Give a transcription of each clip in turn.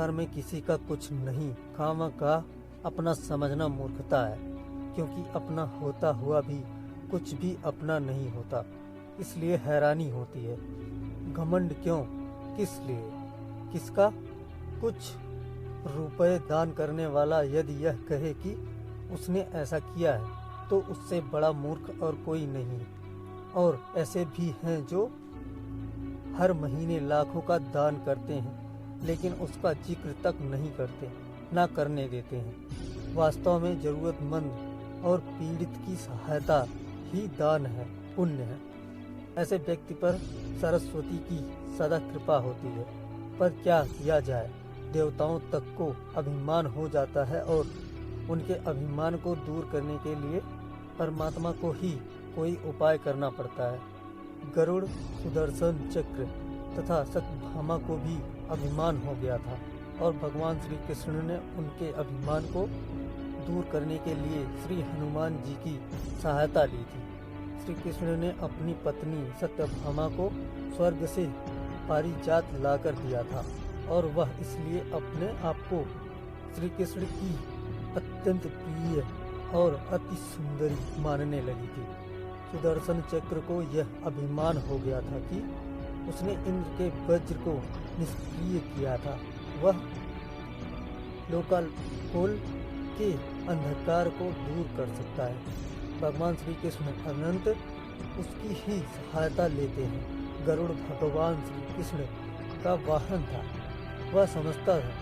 संसार में किसी का कुछ नहीं, खामखा अपना समझना मूर्खता है, क्योंकि अपना होता हुआ भी कुछ भी अपना नहीं होता। इसलिए हैरानी होती है, घमंड क्यों, किस लिए, किसका? कुछ रुपए दान करने वाला यदि यह कहे कि उसने ऐसा किया है तो उससे बड़ा मूर्ख और कोई नहीं। और ऐसे भी हैं जो हर महीने लाखों का दान करते हैं लेकिन उसका जिक्र तक नहीं करते, ना करने देते हैं। वास्तव में जरूरतमंद और पीड़ित की सहायता ही दान है, पुण्य है। ऐसे व्यक्ति पर सरस्वती की सदा कृपा होती है। पर क्या किया जाए, देवताओं तक को अभिमान हो जाता है और उनके अभिमान को दूर करने के लिए परमात्मा को ही कोई उपाय करना पड़ता है। गरुड़, सुदर्शन चक्र तथा सत्यभामा को भी अभिमान हो गया था और भगवान श्री कृष्ण ने उनके अभिमान को दूर करने के लिए श्री हनुमान जी की सहायता ली थी। श्री कृष्ण ने अपनी पत्नी सत्यभामा को स्वर्ग से पारिजात लाकर दिया था और वह इसलिए अपने आप को श्री कृष्ण की अत्यंत प्रिय और अति सुंदरी मानने लगी थी। सुदर्शन चक्र को यह अभिमान हो गया था कि उसने इंद्र के वज्र को निष्क्रिय किया था। वह लोकालोल के अंधकार को दूर कर सकता है। भगवान श्री कृष्ण अनंत, उसकी ही सहायता लेते हैं। गरुड़ भगवान श्री कृष्ण का वाहन था। वह समझता है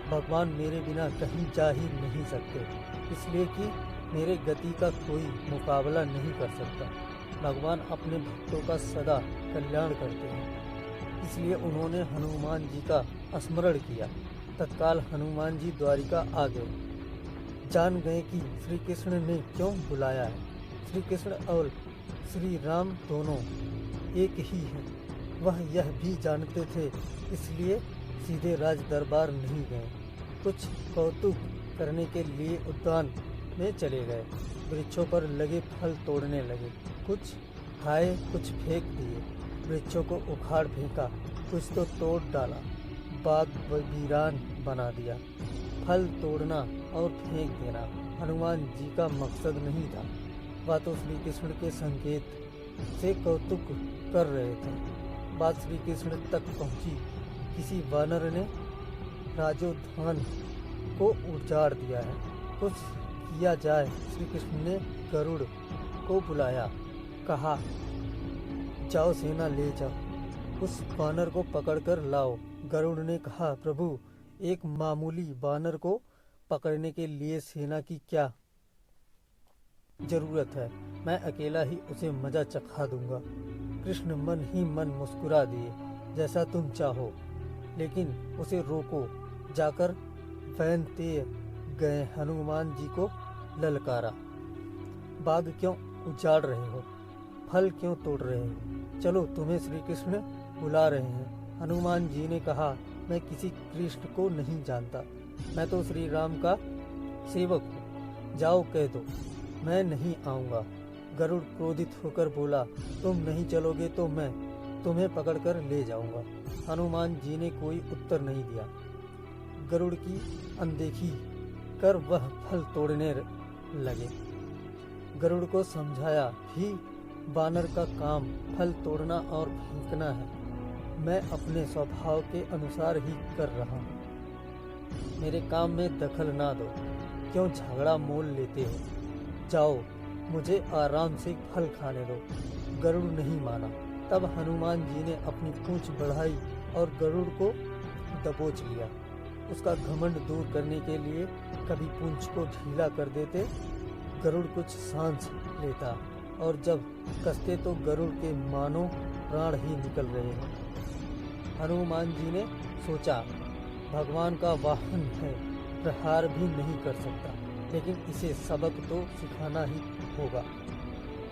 भगवान मेरे बिना कहीं जा ही नहीं सकते, इसलिए कि मेरे गति का कोई मुकाबला नहीं कर सकता। भगवान अपने भक्तों का सदा कल्याण करते हैं, इसलिए उन्होंने हनुमान जी का स्मरण किया। तत्काल हनुमान जी द्वारिका आ गए। जान गए कि श्री कृष्ण ने क्यों बुलाया है। श्री कृष्ण और श्री राम दोनों एक ही हैं। वह यह भी जानते थे, इसलिए सीधे राज दरबार नहीं गए। कुछ कौतुक करने के लिए उद्यान में चले गए। वृक्षों पर लगे फल तोड़ने लगे। कुछ खाए, कुछ फेंक दिए। वृक्षों को उखाड़ फेंका, कुछ तो तोड़ डाला, बाग वीरान बना दिया। फल तोड़ना और फेंक देना हनुमान जी का मकसद नहीं था। वह तो श्री कृष्ण के संकेत से कौतुक कर रहे थे। बात श्री कृष्ण तक पहुंची। किसी वानर ने राजोद्यान को उजाड़ दिया है, कुछ किया जाए। श्री कृष्ण ने गरुड़ को बुलाया, कहा जाओ सेना ले जाओ, उस वानर को पकड़कर लाओ। गरुड़ ने कहा प्रभु, एक मामूली वानर को पकड़ने के लिए सेना की क्या जरूरत है, मैं अकेला ही उसे मजा चखा दूंगा। कृष्ण मन ही मन मुस्कुरा दिए, जैसा तुम चाहो, लेकिन उसे रोको। जाकर वैनतेय गए, हनुमान जी को ललकारा, बाग क्यों उजाड़ रहे हो, फल क्यों तोड़ रहे हो, चलो तुम्हें श्री कृष्ण बुला रहे हैं। हनुमान जी ने कहा मैं किसी कृष्ण को नहीं जानता, मैं तो श्री राम का सेवक हूँ, जाओ कह दो मैं नहीं आऊँगा। गरुड़ क्रोधित होकर बोला तुम नहीं चलोगे तो मैं तुम्हें पकड़कर ले जाऊंगा। हनुमान जी ने कोई उत्तर नहीं दिया। गरुड़ की अनदेखी कर वह फल तोड़ने लगे। गरुड़ को समझाया भी वानर का काम फल तोड़ना और फेंकना है, मैं अपने स्वभाव के अनुसार ही कर रहा हूँ, मेरे काम में दखल ना दो, क्यों झगड़ा मोल लेते हो, जाओ मुझे आराम से फल खाने दो। गरुड़ नहीं माना। तब हनुमान जी ने अपनी पूंछ बढ़ाई और गरुड़ को दबोच लिया। उसका घमंड दूर करने के लिए कभी पूंछ को ढीला कर देते, गरुड़ कुछ सांस लेता और जब कसते तो गरुड़ के मानो प्राण ही निकल रहे हैं। हनुमान जी ने सोचा भगवान का वाहन है, प्रहार भी नहीं कर सकता, लेकिन इसे सबक तो सिखाना ही होगा।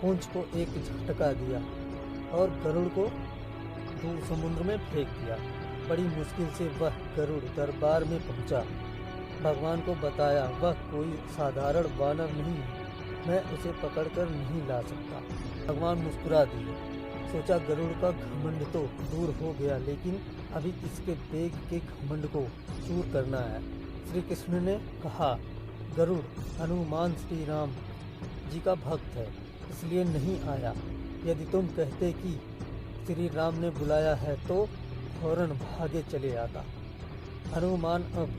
पूंछ को एक झटका दिया और गरुड़ को दूर समुद्र में फेंक दिया। बड़ी मुश्किल से वह गरुड़ दरबार में पहुंचा। भगवान को बताया वह कोई साधारण वानर नहीं है, मैं उसे पकड़कर नहीं ला सकता। भगवान मुस्कुरा दिए। सोचा गरुड़ का घमंड तो दूर हो गया, लेकिन अभी इसके वेग के घमंड को चूर करना है। श्री कृष्ण ने कहा, गरुड़ हनुमान श्री राम जी का भक्त है, इसलिए नहीं आया। यदि तुम कहते कि श्री राम ने बुलाया है तो फौरन भागे चले आता। हनुमान अब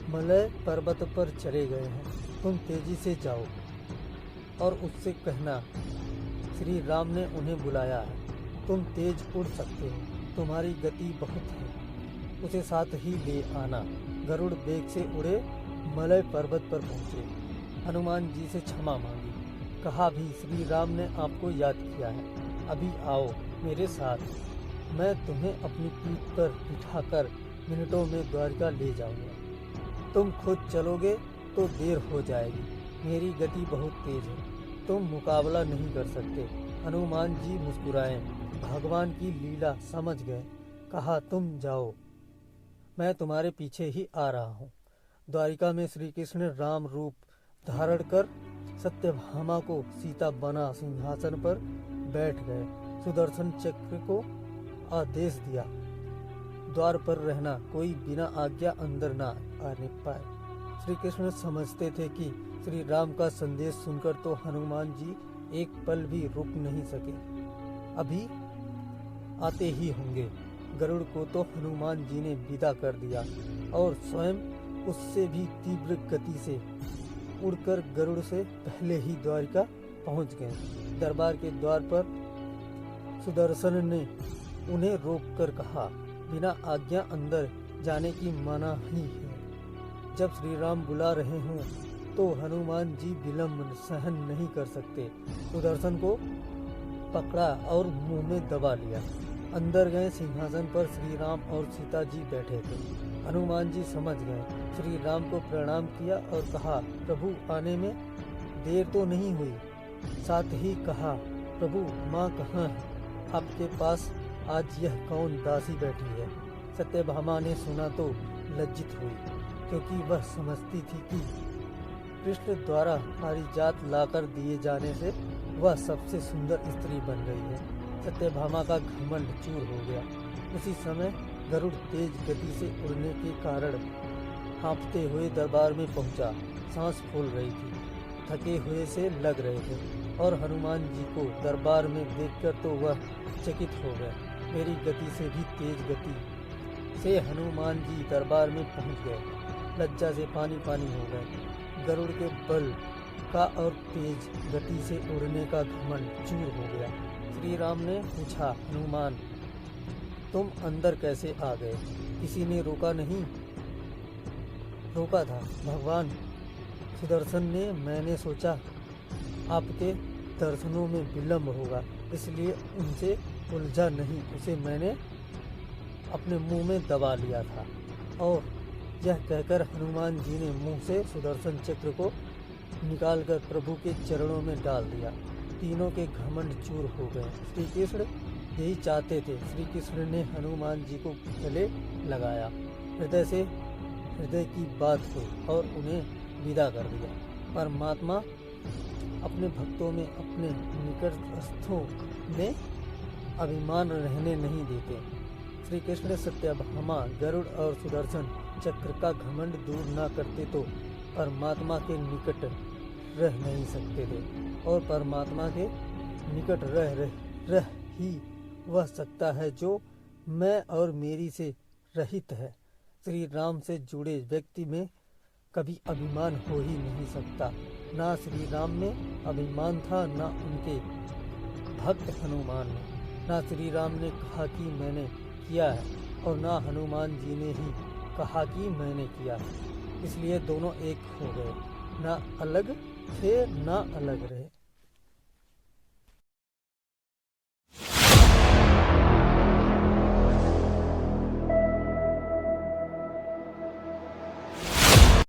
मलय पर्वत पर चले गए हैं, तुम तेजी से जाओ और उससे कहना श्री राम ने उन्हें बुलाया है। तुम तेज उड़ सकते हो, तुम्हारी गति बहुत है, उसे साथ ही ले आना। गरुड़ वेग से उड़े मलय पर्वत पर पहुँचे। हनुमान जी से क्षमा मांगी, कहा भी श्री राम ने आपको याद किया है, अभी आओ मेरे साथ, मैं तुम्हें अपनी पीठ पर बिठाकर मिनटों में द्वारका ले जाऊंगा। तुम खुद चलोगे तो देर हो जाएगी, मेरी गति बहुत तेज है, तुम मुकाबला नहीं कर सकते। हनुमान जी मुस्कुराए, भगवान की लीला समझ गए। कहा, तुम जाओ, मैं तुम्हारे पीछे ही आ रहा हूँ। द्वारिका में श्री कृष्ण राम रूप धारण कर सत्यभामा को सीता बना सिंहासन पर बैठ गए। सुदर्शन चक्र को आदेश दिया, द्वार पर रहना, कोई बिना आज्ञा अंदर ना आने पाए। श्री कृष्ण समझते थे कि श्री राम का संदेश सुनकर तो हनुमान जी एक पल भी रुक नहीं सके, अभी आते ही होंगे। गरुड़ को तो हनुमान जी ने विदा कर दिया और स्वयं उससे भी तीव्र गति से उड़कर गरुड़ से पहले ही द्वारिका पहुंच गए। दरबार के द्वार पर सुदर्शन ने उन्हें रोककर कहा, बिना आज्ञा अंदर जाने की मनाही है। जब श्री राम बुला रहे हों तो हनुमान जी विलंब सहन नहीं कर सकते। सुदर्शन को पकड़ा और मुंह में दबा लिया। अंदर गए। सिंहासन पर श्री राम और सीता जी बैठे थे। हनुमान जी समझ गए, श्री राम को प्रणाम किया और कहा, प्रभु आने में देर तो नहीं हुई। साथ ही कहा, प्रभु माँ कहाँ है? आपके पास आज यह कौन दासी बैठी है? सत्यभामा ने सुना तो लज्जित हुई, क्योंकि वह समझती थी कि कृष्ण द्वारा पारिजात लाकर दिए जाने से वह सबसे सुंदर स्त्री बन गई है। सत्यभामा का घमंड चूर हो गया। उसी समय गरुड़ तेज गति से उड़ने के कारण हाँफते हुए दरबार में पहुंचा। सांस फूल रही थी, थके हुए से लग रहे थे और हनुमान जी को दरबार में देखकर तो वह चकित हो गए। मेरी गति से भी तेज गति से हनुमान जी दरबार में पहुंच गए। लज्जा से पानी पानी हो गए। गरुड़ के बल का और तेज गति से उड़ने का घमंड चूर हो गया। श्री राम ने पूछा, हनुमान तुम अंदर कैसे आ गए? किसी ने रोका नहीं? रोका था भगवान सुदर्शन ने। मैंने सोचा आपके दर्शनों में विलंब होगा, इसलिए उनसे उलझा नहीं, उसे मैंने अपने मुंह में दबा लिया था। और यह कहकर हनुमान जी ने मुंह से सुदर्शन चक्र को निकालकर प्रभु के चरणों में डाल दिया। तीनों के घमंड चूर हो गए। श्री कृष्ण यही चाहते थे। श्री कृष्ण ने हनुमान जी को गले लगाया, हृदय से हृदय की बात हुई और उन्हें विदा कर दिया। परमात्मा अपने भक्तों में, अपने निकटस्थों में अभिमान रहने नहीं देते। श्री कृष्ण सत्यभामा, गरुड़ और सुदर्शन चक्र का घमंड दूर न करते तो परमात्मा के निकट रह नहीं सकते थे, और परमात्मा के निकट रह ही वह सकता है जो मैं और मेरी से रहित है। श्री राम से जुड़े व्यक्ति में कभी अभिमान हो ही नहीं सकता। ना श्री राम में अभिमान था, ना उनके भक्त हनुमान में। ना श्री राम ने कहा कि मैंने किया है, और ना हनुमान जी ने ही कहा कि मैंने किया है। इसलिए दोनों एक हो गए, ना अलग थे ना अलग रहे।